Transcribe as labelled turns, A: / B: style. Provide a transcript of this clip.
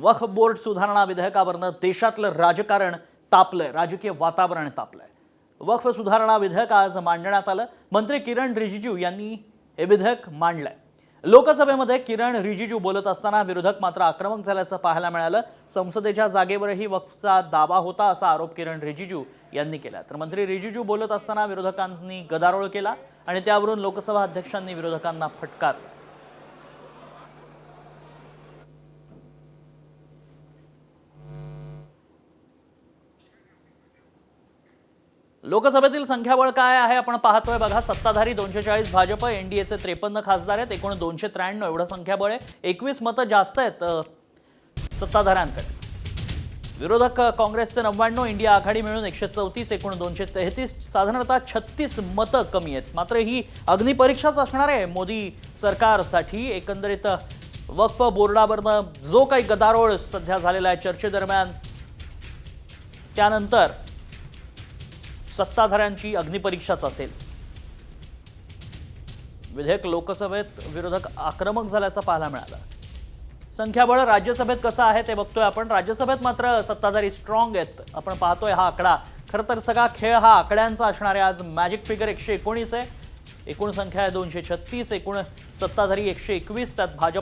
A: वक्फ board सुधारणा विधेयकावरनं देशातलं राजकारण तापलंय, राजकीय वातावरण तापलंय। वक्फ सुधारणा विधेयक आज मांडण्यात आलं। मंत्री किरण रिजिजू यांनी हे विधेयक मांडलंय। लोकसभेमध्ये किरण रिजिजू बोलत असताना विरोधक मात्र आक्रमक झाल्याचं पाहायला मिळालं। संसदेच्या जागेवरही वक्फचा दावा होता असा आरोप किरण रिजिजू यांनी केला। तर मंत्री रिजिजू बोलत असताना विरोधकांनी गदारोळ केला आणि त्यावरून लोकसभा अध्यक्षांनी विरोधकांना फटकारलं। लोकसभेतील संख्याबळ काय आहे आपण पाहतोय बघा। सत्ताधारी 240 भाजप, एनडीएचे 53 खासदार आहेत, एकूण 293 एवढं संख्याबळ आहे। 21 मतं जास्त आहेत सत्ताधाऱ्यांकडे। विरोधक काँग्रेसचे 99, इंडिया आघाडी मिळून 134, एकूण 233, साधारणतः 36 मतं कमी आहेत। मात्र ही अग्निपरीक्षाच असणार आहे मोदी सरकारसाठी। एकंदरीत वक्फ बोर्डावरनं जो काही गदारोळ सध्या झालेला आहे चर्चेदरम्यान, त्यानंतर सत्ताधाऱ्यांची अग्निपरीक्षाच असेल। विधेयक लोकसभेत विरोधक आक्रमक झाल्याचं पाहायला मिळालं। संख्याबळ राज्यसभेत कसं आहे ते बघतोय आपण। राज्यसभेत मात्र सत्ताधारी स्ट्रॉंग आहेत। आपण पाहतोय हा आकडा, खरं तर सगळा खेळ हा आकड्यांचा असणार आहे। आज मॅजिक फिगर 119 आहे, एकूण संख्या आहे 236, एकूण सत्ताधारी 121, त्यात भाजप